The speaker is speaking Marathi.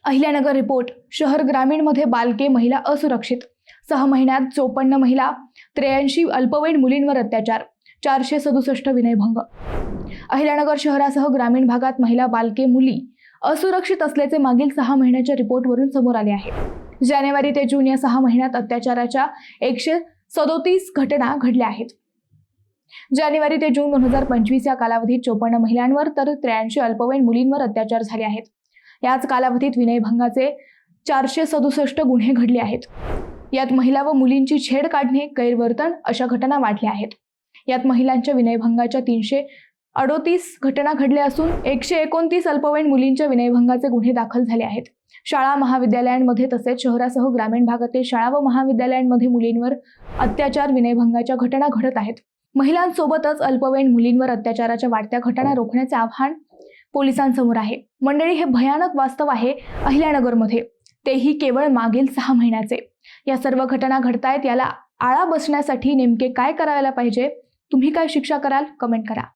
अहिल्यानगर रिपोर्ट. शहर ग्रामीणमध्ये बालके महिला असुरक्षित. 6 महिन्यात 54 महिला, 83 अल्पवयीन मुलींवर अत्याचार, 467 विनयभंग. अहिल्यानगर शहरासह ग्रामीण भागात महिला, बालके, मुली असुरक्षित असल्याचे मागील 6 महिन्याच्या रिपोर्टवरून समोर आले आहे. जानेवारी ते जून या 6 महिन्यात अत्याचाराच्या 137 घटना घडल्या आहेत. जानेवारी ते जून 2025 या कालावधीत 54 महिलांवर तर 83 अल्पवयीन मुलींवर अत्याचार झाले आहेत. याच कालावधीत विनयभंगाचे 467 गुन्हे घडले आहेत. यात महिला व मुलींची छेड काढणे, गैरवर्तन अशा घटना वाढल्या आहेत. यात महिलांच्या विनयभंगाच्या 338 घटना घडल्या असून 129 अल्पवयीन मुलींच्या विनयभंगाचे गुन्हे दाखल झाले आहेत. शाळा महाविद्यालयांमध्ये तसेच शहरासह ग्रामीण भागातील शाळा व महाविद्यालयांमध्ये मुलींवर अत्याचार, विनयभंगाच्या घटना घडत आहेत. महिलांसोबतच अल्पवयीन मुलींवर अत्याचाराच्या वाढत्या घटना रोखण्याचे आव्हान पोलिसांसमोर आहे. मंडळी, हे भयानक वास्तव आहे अहिल्यानगरमध्ये, तेही केवळ मागील 6 महिन्याचे. या सर्व घटना घडतायत, याला आळा बसण्यासाठी नेमके काय करायला पाहिजे? तुम्ही काय शिक्षा कराल? कमेंट करा.